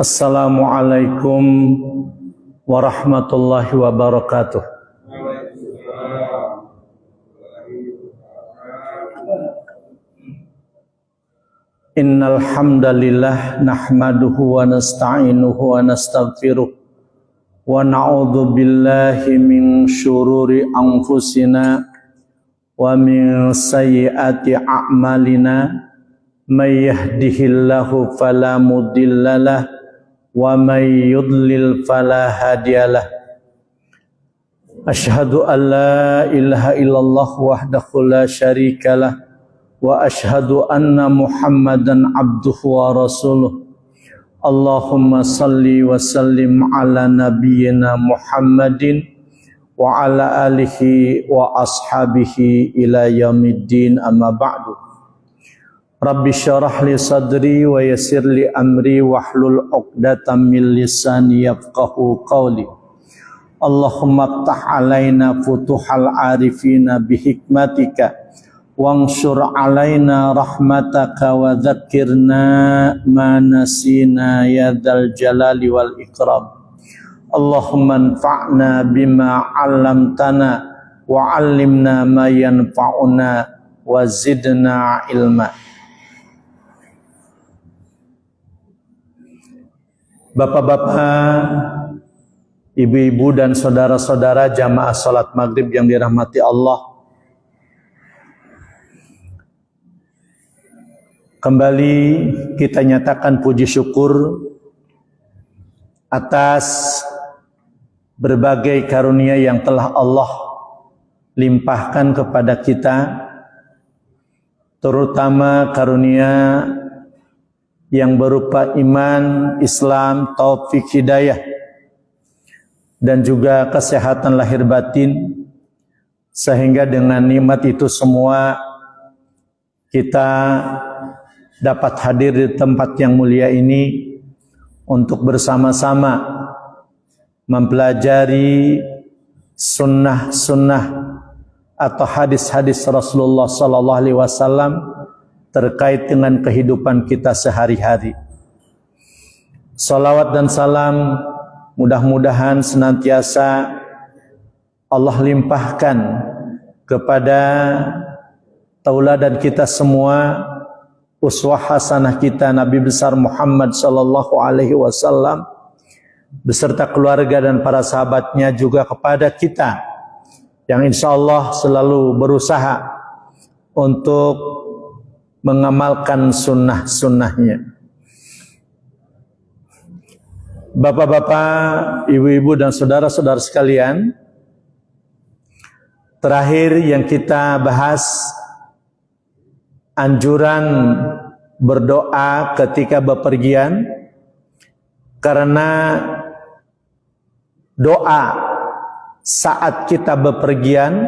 Assalamualaikum warahmatullahi wabarakatuh. Innal hamdalillah nahmaduhu wa nasta'inuhu wa nastaghfiruh wa na'udzu billahi min syururi anfusina wa min sayyiati a'malina may yahdihillahu fala mudhillalah wa may yudlil fala hadiyalah. Asyhadu an la ilaha illallah wahdahu la syarikalah wa asyhadu anna Muhammadan abduhu wa rasuluh. Allahumma salli wa sallim ala nabiyyina Muhammadin wa ala alihi wa ashabihi ila yaumiddin, amma ba'du. Rabbi syarah li sadri wa yassir li amri wahlul 'uqdatam min lisani yafqahu qawli. Allahumma ftah alaina futuhal arifina bihikmatika wansur alaina rahmataka wa dzakirna ma nasina ya dzal jalali wal ikram. Allahumma anfa'na bima 'allamtana wa 'allimna ma yanfa'una wa zidna ilma. Bapak-bapak, ibu-ibu dan saudara-saudara jamaah salat maghrib yang dirahmati Allah, kembali kita nyatakan puji syukur atas berbagai karunia yang telah Allah limpahkan kepada kita, terutama karunia yang berupa iman, Islam, taufik, hidayah, dan juga kesehatan lahir batin, sehingga dengan nikmat itu semua kita dapat hadir di tempat yang mulia ini untuk bersama-sama mempelajari sunnah-sunnah atau hadis-hadis Rasulullah sallallahu alaihi wasallam terkait dengan kehidupan kita sehari-hari. Salawat dan salam mudah-mudahan senantiasa Allah limpahkan kepada tauladan kita semua, uswah hasanah kita Nabi besar Muhammad sallallahu alaihi wasallam beserta keluarga dan para sahabatnya, juga kepada kita yang insyaallah selalu berusaha untuk mengamalkan sunnah-sunnahnya. Bapak-bapak, ibu-ibu dan saudara-saudara sekalian, terakhir yang kita bahas anjuran berdoa ketika bepergian, karena doa saat kita bepergian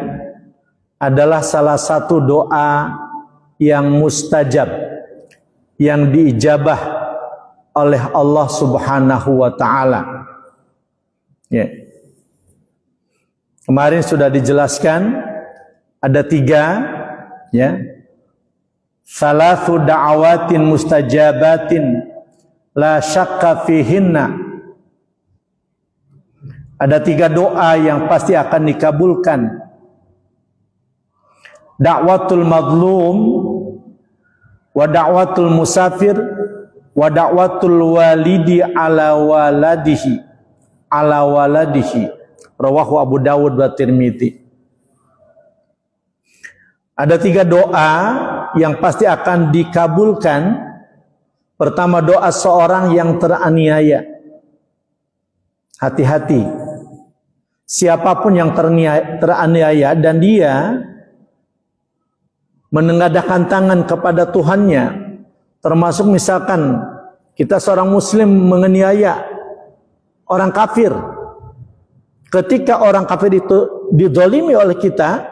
adalah salah satu doa yang mustajab, yang diijabah oleh Allah Subhanahu wa ta'ala. Ya. Kemarin sudah dijelaskan ada 3, ya. Salathu da'awatin mustajabatin la syakka fihinna. Ada 3 doa yang pasti akan dikabulkan. Da'watul madlum, wa da'watul musafir, wa da'watul walidi ala waladihi, rawahu Abu Dawud wa Tirmidzi. Ada 3 doa yang pasti akan dikabulkan. Pertama, doa seorang yang teraniaya. Hati-hati, siapapun yang teraniaya dan dia menengadahkan tangan kepada Tuhannya, termasuk misalkan kita seorang muslim menganiaya orang kafir, ketika orang kafir itu dizalimi oleh kita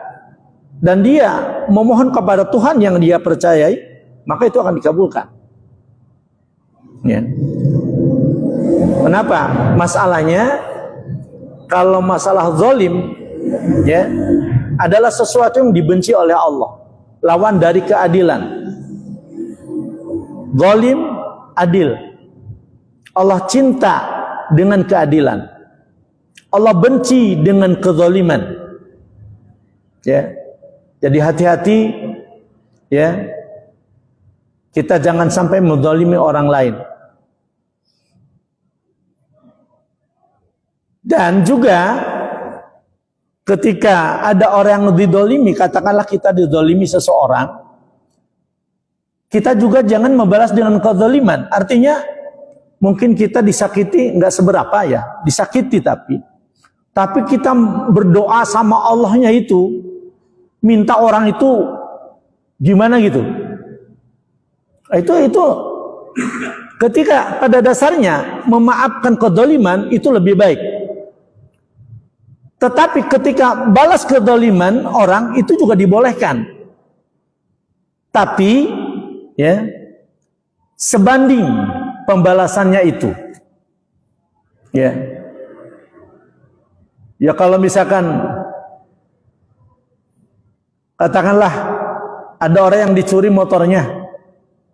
dan dia memohon kepada Tuhan yang dia percayai, maka itu akan dikabulkan. Ya. Kenapa? Masalahnya kalau masalah zalim, ya, adalah sesuatu yang dibenci oleh Allah, lawan dari keadilan. Zalim, adil. Allah cinta dengan keadilan. Allah benci dengan kezaliman. Ya. Jadi hati-hati ya. Kita jangan sampai menzalimi orang lain. Dan juga ketika ada orang yang dizalimi, katakanlah kita dizalimi seseorang, kita juga jangan membalas dengan kezaliman. Artinya mungkin kita disakiti nggak seberapa ya, disakiti tapi kita berdoa sama Allahnya itu, minta orang itu gimana gitu. Itu ketika pada dasarnya memaafkan kezaliman itu lebih baik. Tetapi ketika balas kezaliman orang itu juga dibolehkan. Tapi ya sebanding pembalasannya itu. Ya. Ya kalau misalkan katakanlah ada orang yang dicuri motornya.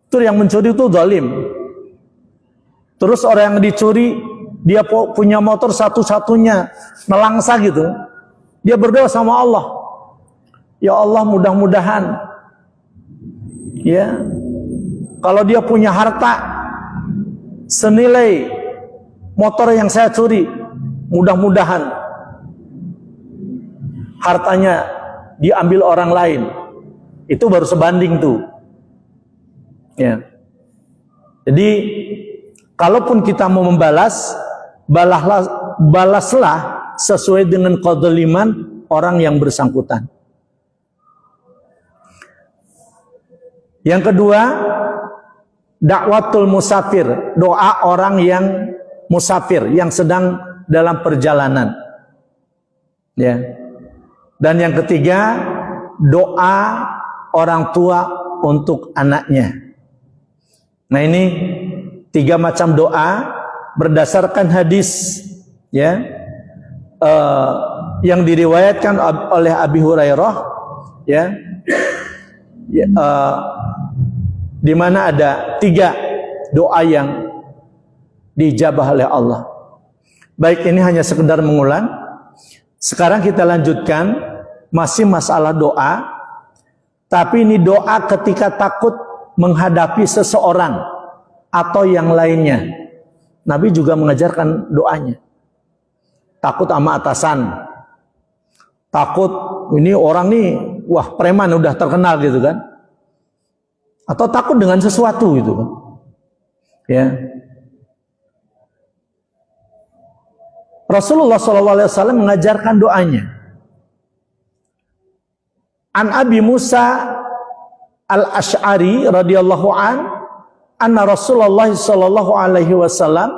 Itu yang mencuri itu zalim. Terus orang yang dicuri dia punya motor satu-satunya nelangsa gitu. Dia berdoa sama Allah. Ya Allah, mudah-mudahan ya kalau dia punya harta senilai motor yang saya curi, mudah-mudahan hartanya diambil orang lain. Itu baru sebanding tuh. Ya. Jadi kalaupun kita mau membalas, balaslah sesuai dengan kezaliman orang yang bersangkutan. Yang kedua, dakwatul musafir, doa orang yang musafir, yang sedang dalam perjalanan. Ya. Dan yang ketiga, doa orang tua untuk anaknya. Nah ini 3 macam doa berdasarkan hadis ya yang diriwayatkan oleh Abi Hurairah ya, di mana ada 3 doa yang dijabah oleh Allah. Baik, ini hanya sekedar mengulang. Sekarang kita lanjutkan masih masalah doa, tapi ini doa ketika takut menghadapi seseorang atau yang lainnya. Nabi juga mengajarkan doanya. Takut sama atasan. Takut ini orang nih, wah preman udah terkenal gitu kan. Atau takut dengan sesuatu gitu kan. Ya. Rasulullah SAW mengajarkan doanya. An Abi Musa Al-Asy'ari radhiyallahu anna Rasulullah sallallahu alaihi wasallam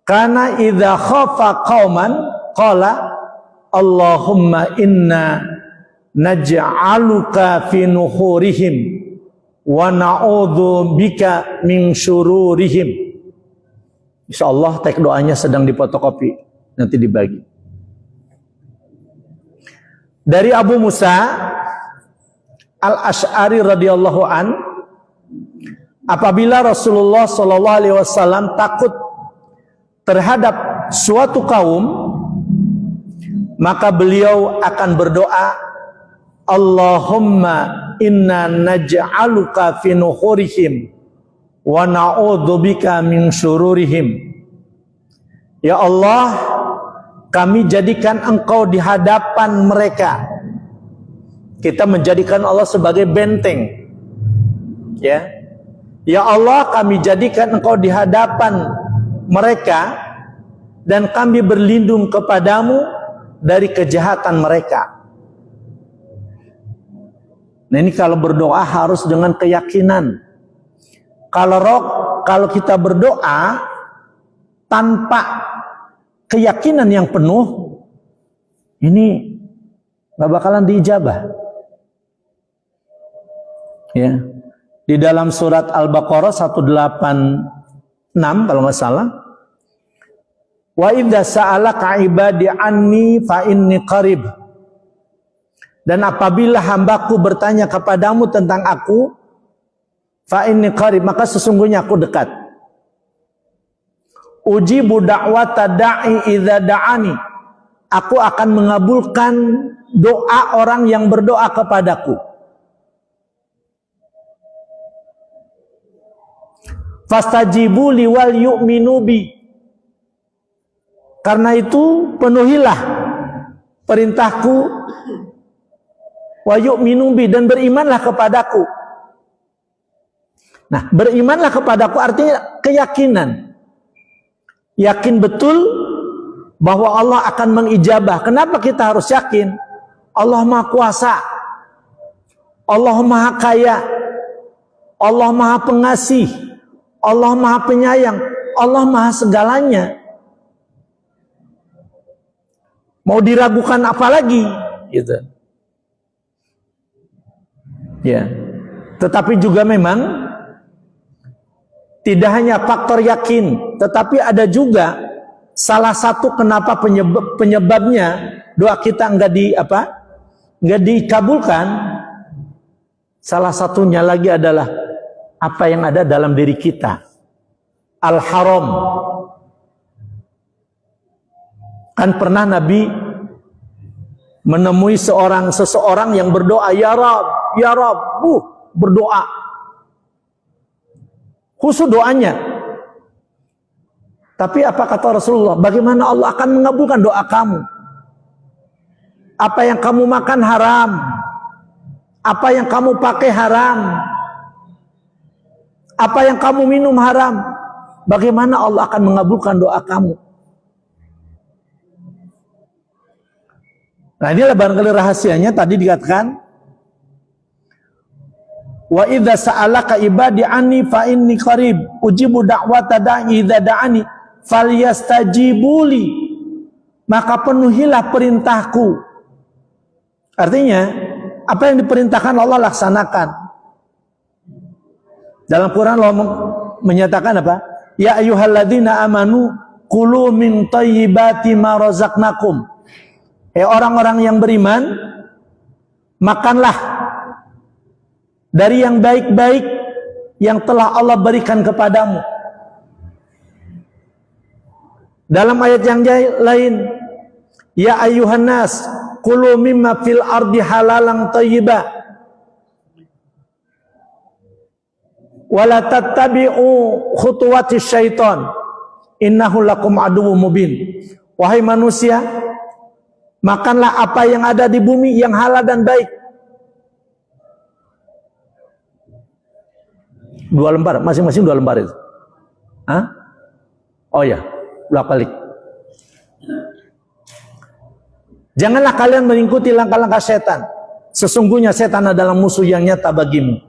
kana idza khafa qauman qala Allahumma inna naj'aluka fi nuhurihim wa na'udzu bika min syururihim. Insyaallah teks doanya sedang difotokopi, nanti dibagi. Dari Abu Musa Al-Asy'ari radhiyallahu an, apabila Rasulullah sallallahu alaihi wasallam takut terhadap suatu kaum, maka beliau akan berdoa, Allahumma inna naj'aluka fi nuhurihim wa na'udzubika min syururihim. Ya Allah, kami jadikan Engkau di hadapan mereka. Kita menjadikan Allah sebagai benteng. Ya. Ya Allah, kami jadikan Engkau di hadapan mereka dan kami berlindung kepadamu dari kejahatan mereka. Nah, ini kalau berdoa harus dengan keyakinan. Kalau kita berdoa tanpa keyakinan yang penuh, ini nggak bakalan diijabah. Ya. Di dalam surat Al-Baqarah 186 kalau nggak salah, wa idza sa'alaka ibadi anni fa inni qarib. Dan apabila hambaku bertanya kepadamu tentang aku, fa inni qarib, maka sesungguhnya aku dekat. ujibu da'wata da'i idza da'ani. Aku akan mengabulkan doa orang yang berdoa kepadaku. Fastajibu li wal yu'minu bi. Karena itu penuhilah perintahku, wa yu'minu bi, dan berimanlah kepadaku. Nah, berimanlah kepadaku artinya keyakinan. Yakin betul bahwa Allah akan mengijabah. Kenapa kita harus yakin? Allah Maha Kuasa, Allah Maha Kaya, Allah Maha Pengasih, Allah Maha Penyayang, Allah Maha segalanya. Mau diragukan apa lagi? Gitu. Ya. Tetapi juga memang tidak hanya faktor yakin, tetapi ada juga salah satu kenapa penyebabnya doa kita enggak dikabulkan. Salah satunya lagi adalah apa yang ada dalam diri kita. Al-haram. Kan pernah Nabi menemui seseorang yang berdoa, ya Rab, berdoa. Khusus doanya. Tapi apa kata Rasulullah? Bagaimana Allah akan mengabulkan doa kamu? Apa yang kamu makan haram? Apa yang kamu pakai haram? Apa yang kamu minum haram? Bagaimana Allah akan mengabulkan doa kamu? Nah, inilah barangkali rahasianya. Tadi dikatakan, wa idza sa'alaka ibadi anni fa inni qarib ujibu da'wata da'i idza da'ani falyastajibuli. Maka penuhilah perintahku. Artinya, apa yang diperintahkan Allah laksanakan. Dalam Quran Allah menyatakan apa? Ya ayyuhalladzina amanu kulu min thayyibati ma razaqnakum. Orang-orang yang beriman, makanlah dari yang baik-baik yang telah Allah berikan kepadamu. Dalam ayat yang lain, ya ayyuhan nas kulu mimma fil ardi halalan thayyiba wala tattabi'u khutuwatis syaitan innahu lakum aduwwum mubin. Wahai manusia, makanlah apa yang ada di bumi yang halal dan baik. 2 lembar, masing-masing 2 lembar itu. Hah? Oh ya, bolak-balik. Janganlah kalian mengikuti langkah-langkah setan. Sesungguhnya setan adalah musuh yang nyata bagimu.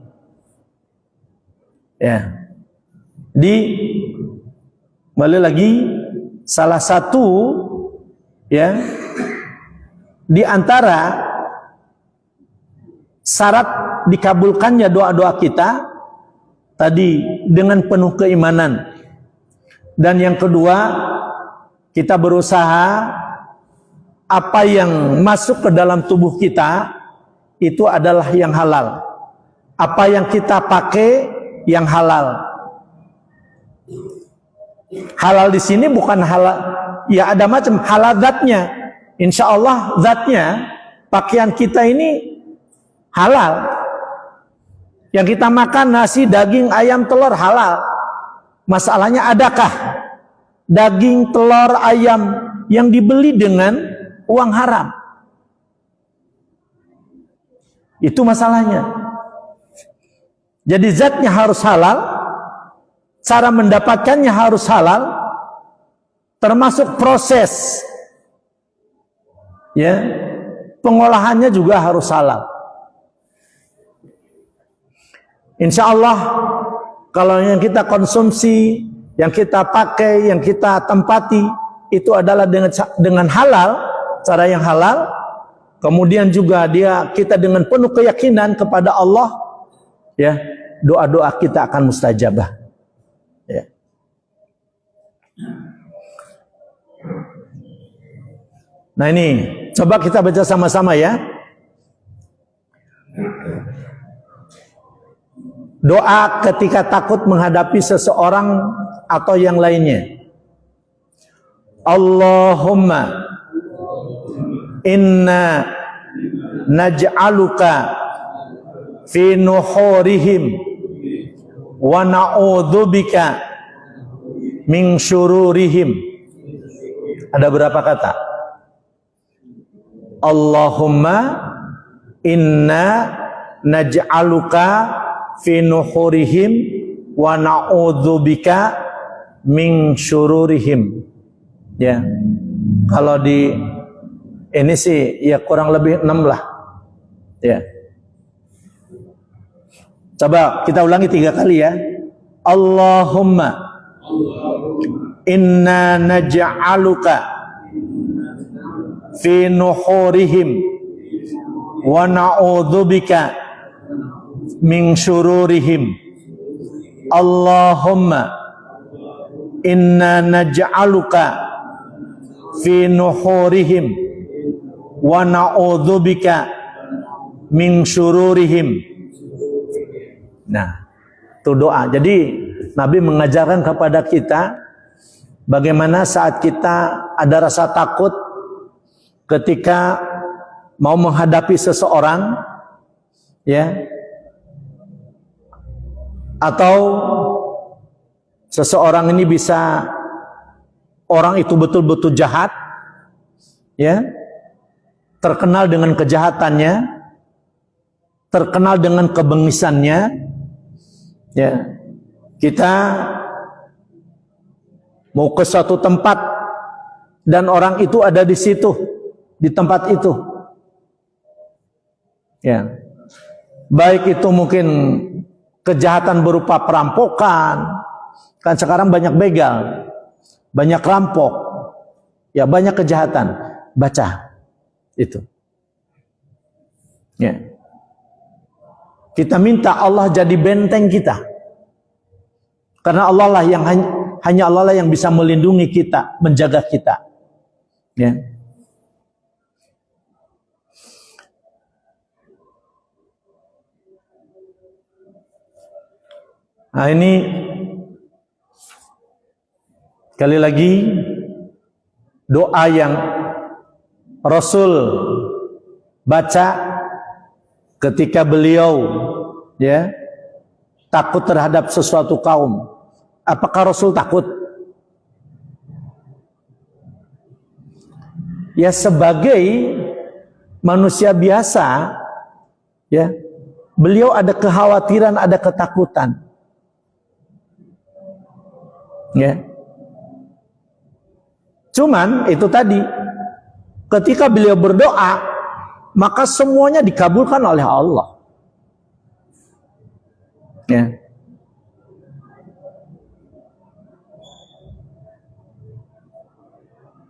Ya. Kembali lagi, salah satu ya di antara syarat dikabulkannya doa-doa kita tadi dengan penuh keimanan. Dan yang kedua, kita berusaha apa yang masuk ke dalam tubuh kita itu adalah yang halal. Apa yang kita pakai yang halal. Halal di sini bukan halal, ya ada macam halal zatnya. Insya Allah zatnya pakaian kita ini halal. Yang kita makan nasi, daging, ayam, telur halal. Masalahnya adakah daging, telur, ayam yang dibeli dengan uang haram? Itu masalahnya. Jadi zatnya harus halal, cara mendapatkannya harus halal, termasuk proses ya, pengolahannya juga harus halal. Insya Allah kalau yang kita konsumsi, yang kita pakai, yang kita tempati itu adalah dengan halal, cara yang halal. Kemudian juga kita dengan penuh keyakinan kepada Allah, ya, doa-doa kita akan mustajabah. Ya. Nah ini, coba kita baca sama-sama ya. Doa ketika takut menghadapi seseorang atau yang lainnya. Allahumma inna naj'aluka fi nuhurihim wa na'udzubika min syururihim. Ada berapa kata? Allahumma inna naj'aluka fi nuhurihim wa na'udzubika min syururihim. Ya. Kalau di ini sih ya kurang lebih 6 lah. Ya. Coba kita ulangi 3 kali ya. Allahumma inna naj'aluka fi nuhurihim wa na'udzubika min syururihim. Allahumma inna naj'aluka fi nuhurihim wa na'udzubika min syururihim. Nah, itu doa. Jadi Nabi mengajarkan kepada kita bagaimana saat kita ada rasa takut ketika mau menghadapi seseorang, ya, atau seseorang ini bisa orang itu betul-betul jahat, ya, terkenal dengan kejahatannya, terkenal dengan kebengisannya, ya. Kita mau ke suatu tempat dan orang itu ada di situ, di tempat itu, ya. Baik itu mungkin kejahatan berupa perampokan, kan sekarang banyak begal, banyak rampok, ya banyak kejahatan. Baca itu, ya. Kita minta Allah jadi benteng kita, karena Allah lah yang hanya Allah lah yang bisa melindungi kita, menjaga kita, ya. Nah ini sekali lagi doa yang Rasul baca ketika beliau, ya, takut terhadap sesuatu kaum. Apakah Rasul takut? Ya sebagai manusia biasa, ya, beliau ada kekhawatiran, ada ketakutan. Ya. Cuman itu tadi, ketika beliau berdoa, maka semuanya dikabulkan oleh Allah. Ya.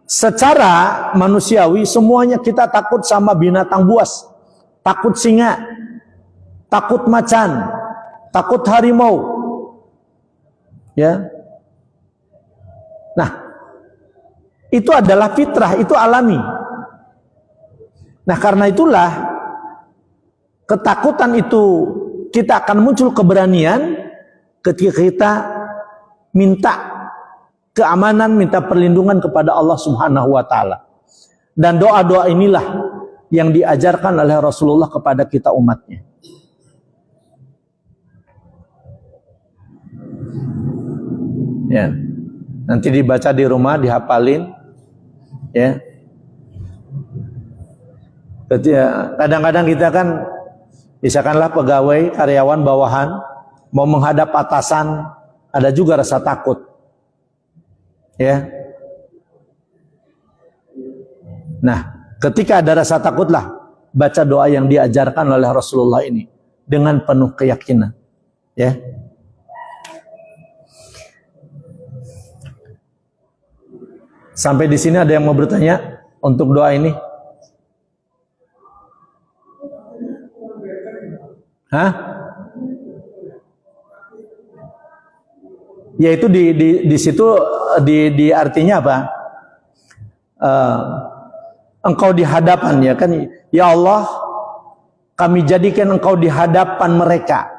Secara manusiawi semuanya kita takut sama binatang buas, takut singa, takut macan, takut harimau. Ya. Nah, itu adalah fitrah, itu alami. Nah, karena itulah ketakutan itu kita akan muncul keberanian ketika kita minta keamanan, minta perlindungan kepada Allah Subhanahu wa taala. Dan doa-doa inilah yang diajarkan oleh Rasulullah kepada kita umatnya. Ya. Nanti dibaca di rumah, dihafalin, ya. Kadang-kadang kita kan, misalkanlah pegawai, karyawan, bawahan, mau menghadap atasan, ada juga rasa takut, ya. Nah, ketika ada rasa takutlah, baca doa yang diajarkan oleh Rasulullah ini dengan penuh keyakinan, ya. Sampai di sini ada yang mau bertanya untuk doa ini? Hah? Yaitu di situ di artinya apa? Engkau di hadapan, ya kan? Ya Allah, kami jadikan engkau di hadapan mereka.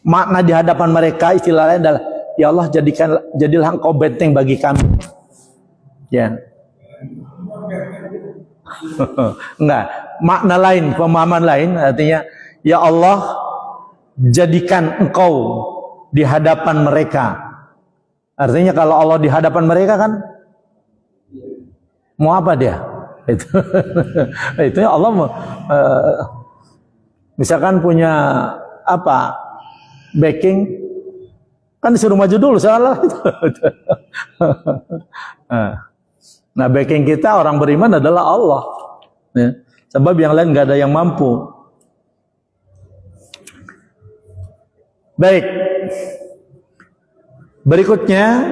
Makna di hadapan mereka istilahnya adalah, ya Allah, jadilah engkau benteng bagi kami. Ya. Enggak, makna lain, pemahaman lain artinya, ya Allah, jadikan Engkau di hadapan mereka. Artinya kalau Allah di hadapan mereka kan mau apa dia? Itu Allah mau, misalkan punya apa backing, kan disuruh maju dulu salah. Nah, backing kita orang beriman adalah Allah. Ya. Sebab yang lain nggak ada yang mampu. Baik. Berikutnya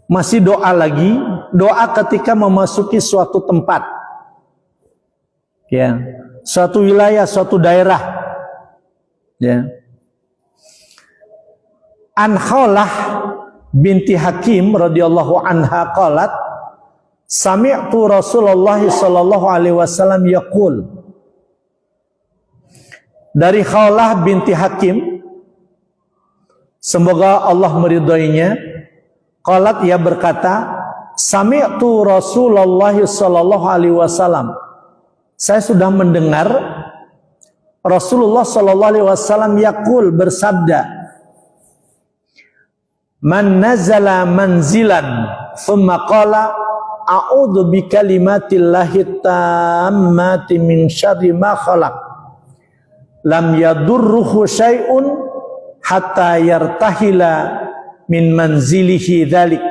masih doa lagi, doa ketika memasuki suatu tempat. Ya, suatu wilayah, suatu daerah. Ya. An Khawlah binti Hakim radhiyallahu anha qalat sami'tu Rasulullah sallallahu alaihi wasallam yaqul. Dari Khawlah binti Hakim, semoga Allah meridhoinya, qalat, ia berkata, sami'tu Rasulullah sallallahu alaihi wasallam, saya sudah mendengar Rasulullah sallallahu alaihi wasallam yaqul, bersabda, man nazala manzilan thumma qala a'udzu bikalimatillahi tammati min syarri ma khalaq lam yadurruhu syai'un hatta yartahila min manzilihi dzalik.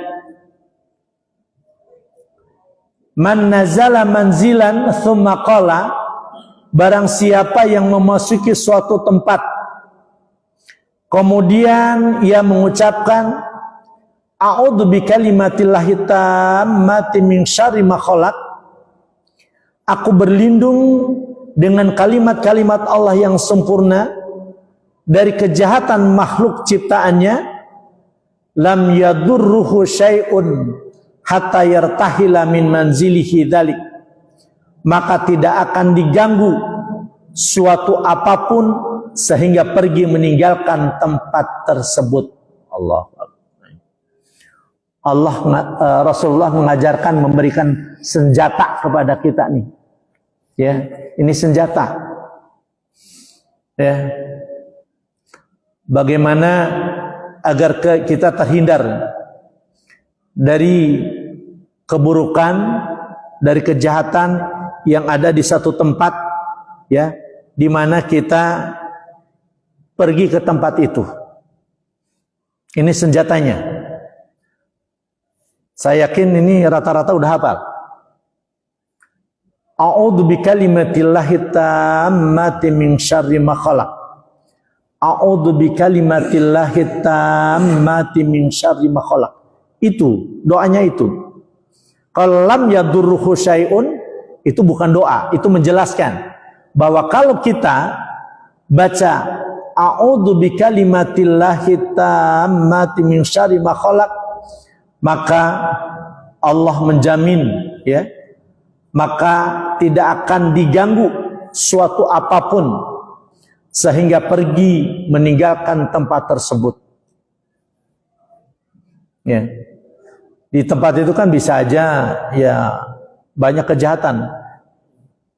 Man nazala manzilan thumma qala, barang siapa yang memasuki suatu tempat kemudian ia mengucapkan a'udzu bikalimatillahi tammati min syarri ma khalaq, aku berlindung dengan kalimat-kalimat Allah yang sempurna dari kejahatan makhluk ciptaannya, lam yadurruhu syai'un hatta yartahila min manzilihi dzalik, maka tidak akan diganggu suatu apapun sehingga pergi meninggalkan tempat tersebut. Rasulullah mengajarkan memberikan senjata kepada kita nih. Ya, ini senjata. Ya. Bagaimana agar kita terhindar dari keburukan, dari kejahatan yang ada di satu tempat, ya, di mana kita pergi ke tempat itu. Ini senjatanya. Saya yakin ini rata-rata udah hafal. A'udzu bikalimatillahi tammati min syarri ma khalaq. A'udzu bikalimatillahi tammati min syarri ma khalaq. Itu doanya itu. Kalau lam yadurruhu syai'un, itu bukan doa, itu menjelaskan bahwa kalau kita baca a'udzu bikalimatillahi tammati min syarri ma khalaq, maka Allah menjamin, ya, maka tidak akan diganggu suatu apapun sehingga pergi meninggalkan tempat tersebut. Ya. Di tempat itu kan bisa aja ya banyak kejahatan,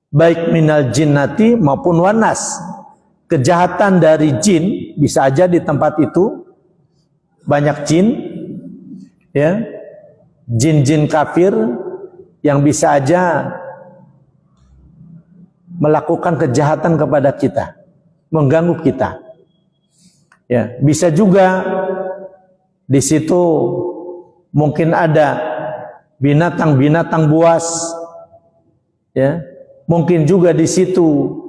baik minal jinnati maupun wanas. Kejahatan dari jin bisa aja di tempat itu banyak jin, ya, jin-jin kafir yang bisa aja melakukan kejahatan kepada kita, mengganggu kita. Ya, bisa juga di situ mungkin ada binatang-binatang buas, ya. Mungkin juga di situ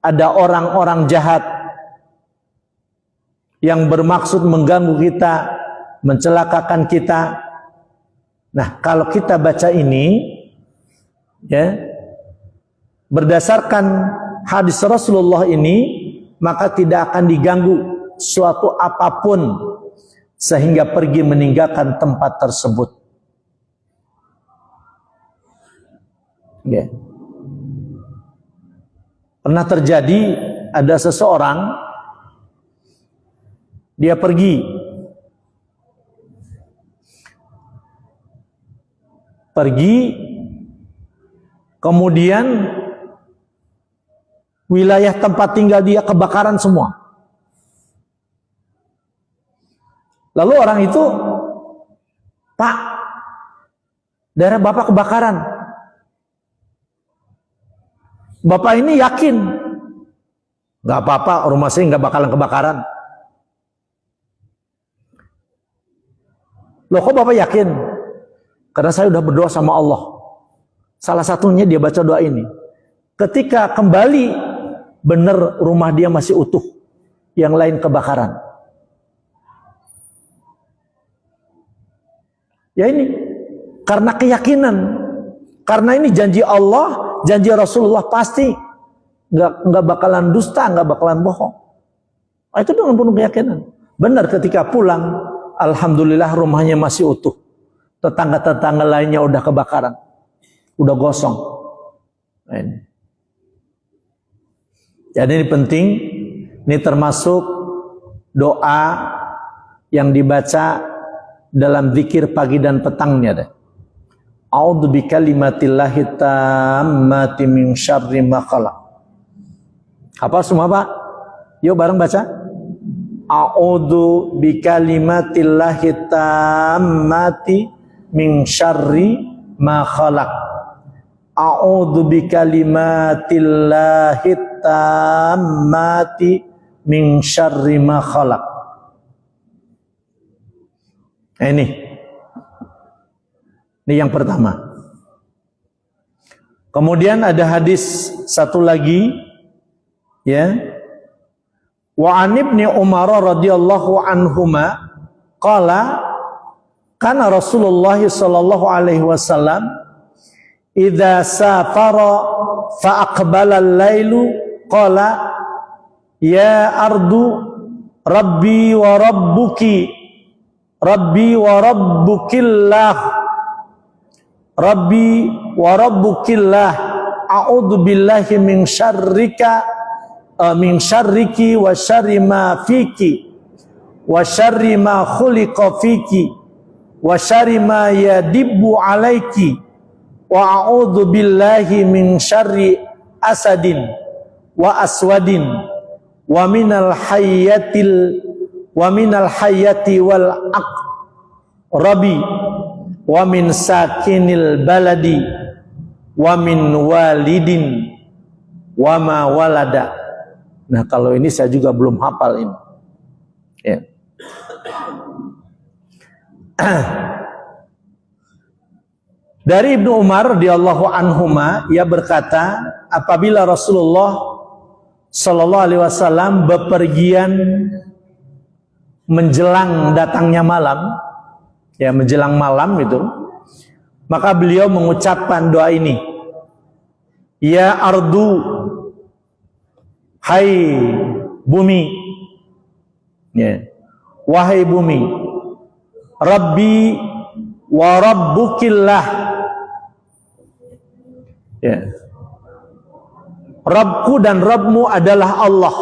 ada orang-orang jahat yang bermaksud mengganggu kita, mencelakakan kita. Nah, kalau kita baca ini, ya, berdasarkan hadis Rasulullah ini, maka tidak akan diganggu suatu apapun sehingga pergi meninggalkan tempat tersebut. Ya. Pernah terjadi ada seseorang, dia pergi pergi, kemudian wilayah tempat tinggal dia kebakaran semua. Lalu orang itu, Pak, daerah Bapak kebakaran. Bapak ini yakin, nggak apa-apa, rumah saya nggak bakalan kebakaran. Loh, kok Bapak yakin? Karena saya udah berdoa sama Allah. Salah satunya dia baca doa ini. Ketika kembali, benar rumah dia masih utuh, yang lain kebakaran. Ya ini, karena keyakinan, karena ini janji Allah, janji Rasulullah, pasti nggak bakalan dusta, nggak bakalan bohong. Itu dengan penuh keyakinan. Benar, ketika pulang, alhamdulillah rumahnya masih utuh. Tetangga-tetangga lainnya udah kebakaran, udah gosong. Nah, ini. Jadi ini penting, ini termasuk doa yang dibaca dalam zikir pagi dan petangnya deh. A'udzu bikalimatillahi tammati min syarri ma khalaq. Apa semua, Pak? Yuk bareng baca. A'udzu bikalimatillahi tammati min syarri ma khalaq. A'udzu bikalimatillahi tammati min syarri ma khalaq. Ini yang pertama. Kemudian ada hadis satu lagi, ya. Wa an Ibnu Umar radhiyallahu anhuma qala kana Rasulullah sallallahu alaihi wasallam idza safara fa aqbala al-lailu qala ya ardu rabbi wa rabbuki Rabbi wa rabbukillah Rabbi wa rabbukillah a'udzu billahi min syarrika min syarriki wa syarri ma fiki wa syarri ma khuliqa fiki wa syarri ma yadibbu alaiki wa a'udzu billahi min syarri asadin wa aswadin wa minal hayyati wal aqrabi wa min sakinil baladi wa min walidin wa ma walada. Nah, kalau ini saya juga belum hafal ini. Ya. Dari Ibnu Umar radhiyallahu anhuma, ia berkata, apabila Rasulullah sallallahu alaihi wasallam bepergian menjelang datangnya malam, ya menjelang malam itu, maka beliau mengucapkan doa ini. Ya ardu, hai bumi, ya, wahai bumi, Rabbi wa rabbukillah, ya, Rabbku dan Rabbmu adalah Allah,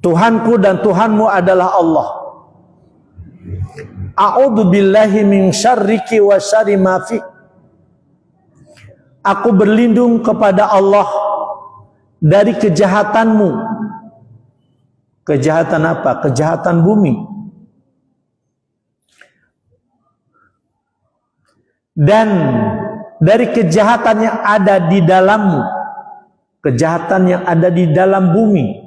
Tuhanku dan Tuhanmu adalah Allah. A'udzu billahi min syarriki wa syarri ma fik. Aku berlindung kepada Allah dari kejahatanmu. Kejahatan apa? Kejahatan bumi. Dan dari kejahatan yang ada di dalammu. Kejahatan yang ada di dalam bumi.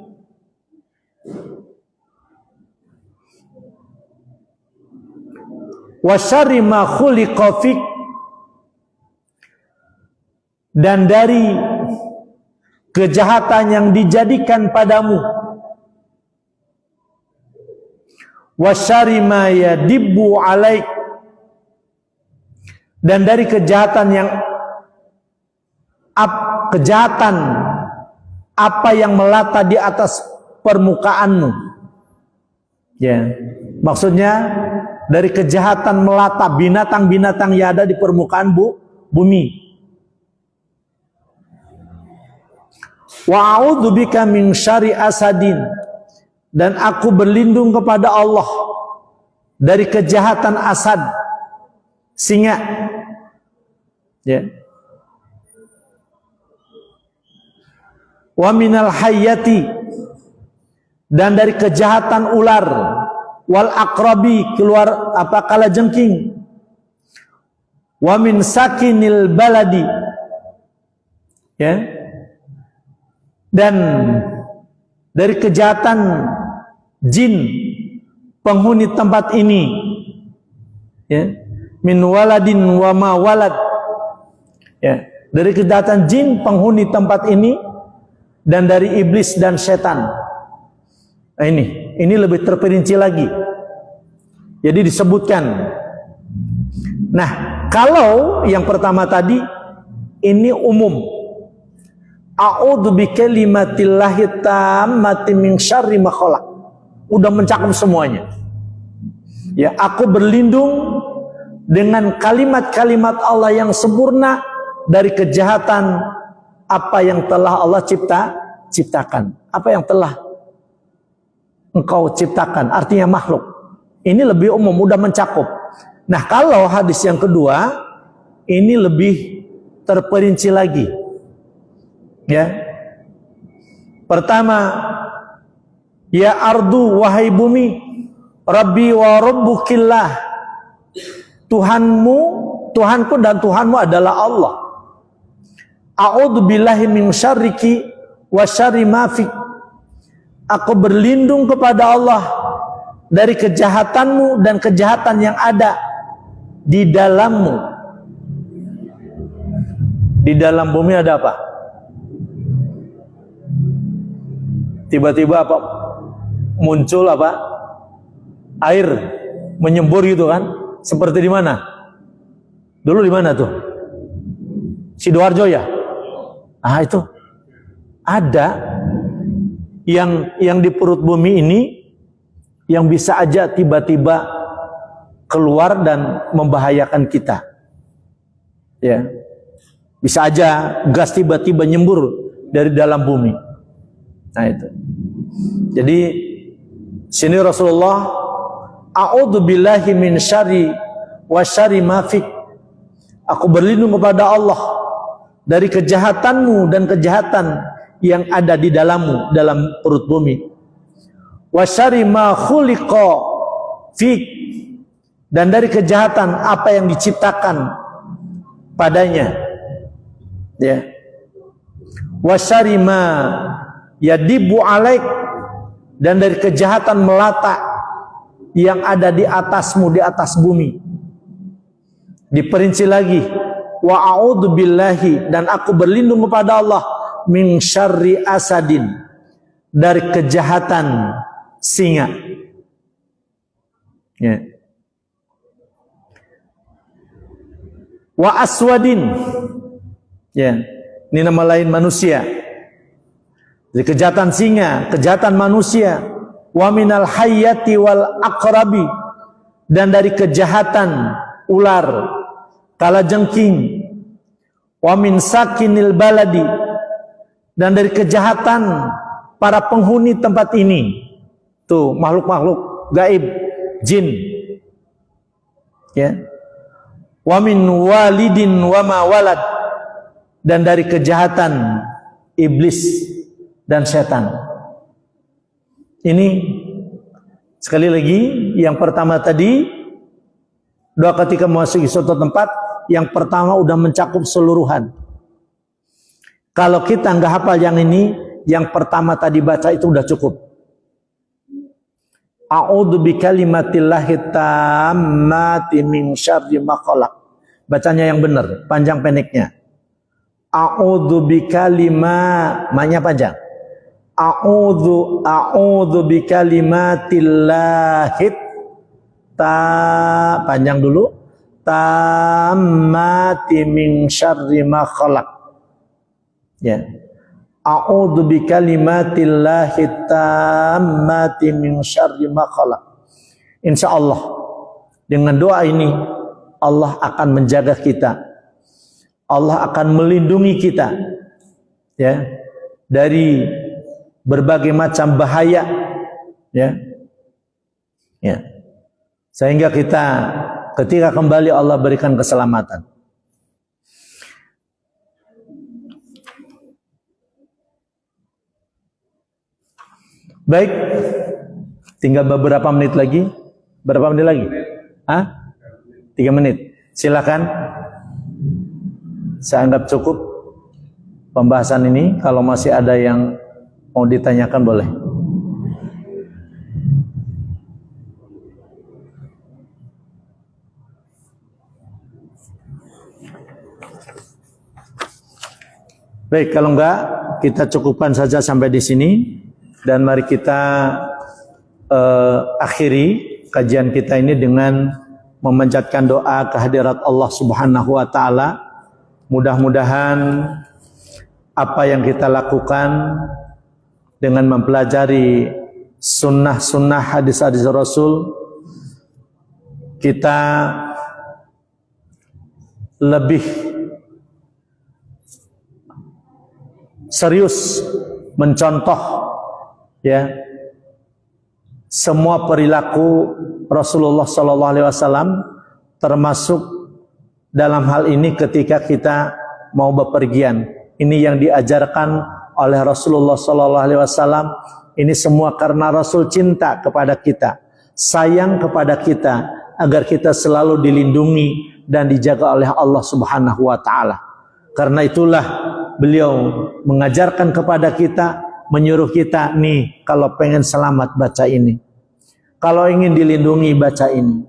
Wa syarri ma khuliqa fik, dan dari kejahatan yang dijadikan padamu. Wa syarri ma yadibbu alaik, dan dari kejahatan yang kejahatan apa yang melata di atas permukaanmu. Ya, maksudnya dari kejahatan melata binatang-binatang yang ada di permukaan bumi. Wa a'udzu bika min syarri asadin, dan aku berlindung kepada Allah dari kejahatan asad, singa. Ya. Wa minal hayyati, dan dari kejahatan ular, wal aqrabi, keluar kalajengking, wa min sakinil baladi, ya, dan dari kejahatan jin penghuni tempat ini, ya, min waladin wa ma walad, ya, dari kejahatan jin penghuni tempat ini dan dari iblis dan setan. Nah, ini lebih terperinci lagi. Jadi disebutkan. Nah, kalau yang pertama tadi ini umum. A'udzu bikalimatillahi tammati min syarri ma khalaq. Udah mencakup semuanya. Ya, aku berlindung dengan kalimat-kalimat Allah yang sempurna dari kejahatan apa yang telah Allah ciptakan. Apa yang telah engkau ciptakan, artinya makhluk. Ini lebih umum, mudah mencakup. Nah, kalau hadis yang kedua, ini lebih terperinci lagi. Ya. Pertama, ya ardu wahai bumi, Rabbi wa rabbukillah. Tuhanku dan Tuhanmu adalah Allah. A'udzu billahi min syarriki wa syarri ma fik. Aku berlindung kepada Allah dari kejahatanmu dan kejahatan yang ada di dalammu. Di dalam bumi ada apa? Tiba-tiba apa? Muncul apa? Air menyembur gitu kan? Seperti di mana? Dulu di mana tuh? Sidoarjo ya? Ah, itu ada yang di perut bumi ini yang bisa aja tiba-tiba keluar dan membahayakan kita. Ya. Bisa aja gas tiba-tiba nyembur dari dalam bumi. Nah, itu. Jadi sini Rasulullah, a'udzu billahi min syarri wa syarri ma fik. Aku berlindung kepada Allah dari kejahatanmu dan kejahatan yang ada di dalammu, dalam perut bumi. Wa syarri ma khuliqa fik, dan dari kejahatan apa yang diciptakan padanya. Ya. Wa syarri ma yadibu alaik, dan dari kejahatan melata yang ada di atasmu, di atas bumi. Diperinci lagi, wa a'udzu billahi, dan aku berlindung kepada Allah min syarri asadin, dari kejahatan singa. Ya. Wa aswadin, ya, ini nama lain manusia. Dari kejahatan singa, kejahatan manusia. Wa minal hayyati wal aqrabi, dan dari kejahatan ular, kalajengking. Wa min sakinil baladi, dan dari kejahatan para penghuni tempat ini. Tuh, makhluk-makhluk gaib, jin. Ya. Wa min walidin wa ma walad, dan dari kejahatan iblis dan setan. Ini sekali lagi, yang pertama tadi, doa ketika memasuki suatu tempat, yang pertama udah mencakup seluruhan. Kalau kita nggak hafal yang ini, yang pertama tadi baca itu udah cukup. A'udzu bikalimatillahi tammati min syarri ma khalaq. Bacanya yang benar, panjang pendeknya. A'udzu ma-nya panjang. A'udzu bikalimatillahi panjang dulu. Tammati min syarri ma khalaq. Ya. A'udzu bikalimatillahi tammati min syarri ma khalaq. Insyaallah dengan doa ini Allah akan menjaga kita. Allah akan melindungi kita, ya, dari berbagai macam bahaya, ya. Ya. Sehingga kita ketika kembali Allah berikan keselamatan. Baik, tinggal beberapa menit lagi. Berapa menit lagi? 3 menit. Silakan. Saya anggap cukup pembahasan ini. Kalau masih ada yang mau ditanyakan boleh. Baik, kalau enggak kita cukupkan saja sampai di sini dan mari kita akhiri kajian kita ini dengan memanjatkan doa kehadirat Allah Subhanahu wa taala. Mudah-mudahan apa yang kita lakukan dengan mempelajari sunnah-sunnah hadis-hadis Rasul, kita lebih serius mencontoh ya semua perilaku Rasulullah sallallahu alaihi wasallam, termasuk dalam hal ini ketika kita mau bepergian. Ini yang diajarkan oleh Rasulullah sallallahu alaihi wasallam. Ini semua karena Rasul cinta kepada kita, sayang kepada kita agar kita selalu dilindungi dan dijaga oleh Allah Subhanahu wa taala. Karena itulah beliau mengajarkan kepada kita, menyuruh kita, nih kalau pengen selamat baca ini, kalau ingin dilindungi baca ini.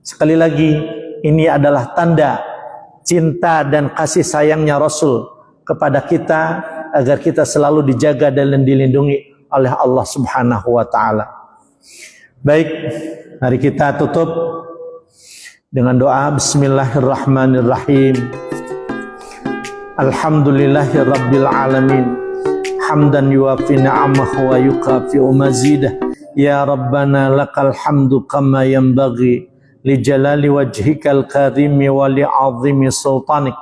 Sekali lagi, ini adalah tanda cinta dan kasih sayangnya Rasul kepada kita agar kita selalu dijaga dan dilindungi oleh Allah Subhanahu wa taala. Baik, mari kita tutup dengan doa. Bismillahirrahmanirrahim. Alhamdulillahi rabbil alamin, hamdan yuwafi ni'amahu wa yukafi'u mazidah. Ya Rabbana lakal hamdu kama yanbaghi li jalali wajhikal karimi wa li azimi sultanik.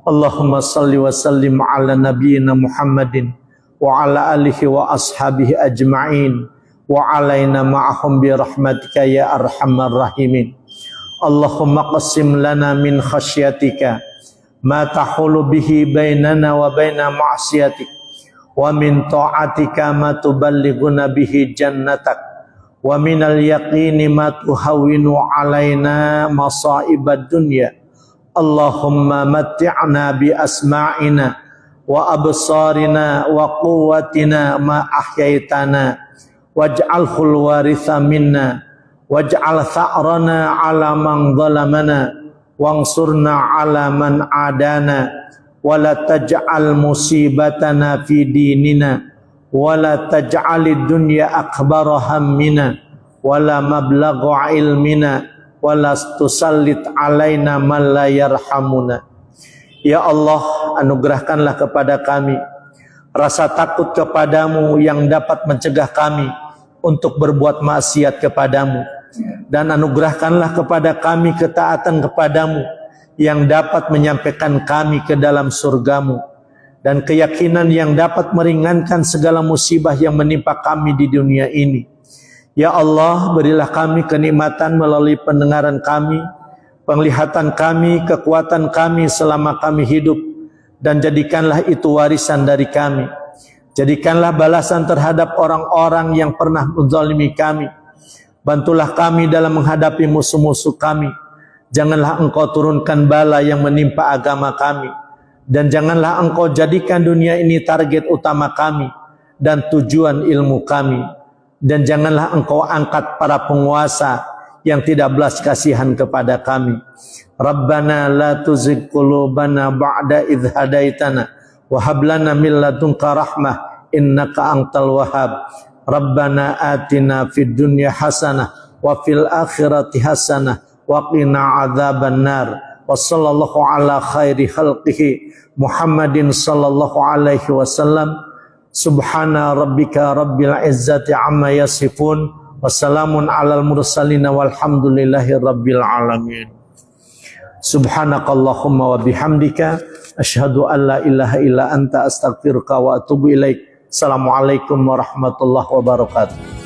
Allahumma salli wa sallim ala nabiyyina Muhammadin wa ala alihi wa ashabihi ajma'in wa alaina ma'ahum bi rahmatika ya arhamar rahimin. Allahumma qasim lana min khasyatika ma tahulu bihi bainana wa baina ma'siyatik, wa min ta'atika ma tuballighuna bihi jannatak, wa minal yaqini ma tuhawwinu alaina masa'ibad dunya. Allahumma matti'na bi asma'ina wa absarina wa quwwatina ma ahyaitana, waj'alhul waritha minna, waj'al tha'rana ala man zalamana, wansurna ala man adana, wala taj'al musibatana fi dinina, wala taj'alid dunya akbara hammina, wala mablagha ilmina, wala tusallit alaina man la yarhamuna. Ya Allah, anugerahkanlah kepada kami rasa takut kepadamu yang dapat mencegah kami untuk berbuat maksiat kepadamu, dan anugerahkanlah kepada kami ketaatan kepadamu yang dapat menyampaikan kami ke dalam surgamu, dan keyakinan yang dapat meringankan segala musibah yang menimpa kami di dunia ini. Ya Allah, berilah kami kenikmatan melalui pendengaran kami, penglihatan kami, kekuatan kami selama kami hidup, dan jadikanlah itu warisan dari kami. Jadikanlah balasan terhadap orang-orang yang pernah menzalimi kami. Bantulah kami dalam menghadapi musuh-musuh kami. Janganlah engkau turunkan bala yang menimpa agama kami, dan janganlah engkau jadikan dunia ini target utama kami dan tujuan ilmu kami, dan janganlah engkau angkat para penguasa yang tidak belas kasihan kepada kami. Rabbana la tuzigh qulubana ba'da idh hadaitana wa hab lana min ladunka rahmah innaka antal wahhab. Rabbana atina fid dunya hasanah wa fil akhirati hasanah wa qina adzaban nar. Wa sallallahu ala khairi khalqihi Muhammadin sallallahu alaihi wasallam. Subhana rabbika rabbil izzati amma yasifun, wassalamun alal mursalin walhamdulillahi rabbil alamin. Subhanakallahumma wa bihamdika asyhadu an la ilaha illa anta astaghfiruka wa atubu ilaik. Assalamualaikum warahmatullahi wabarakatuh.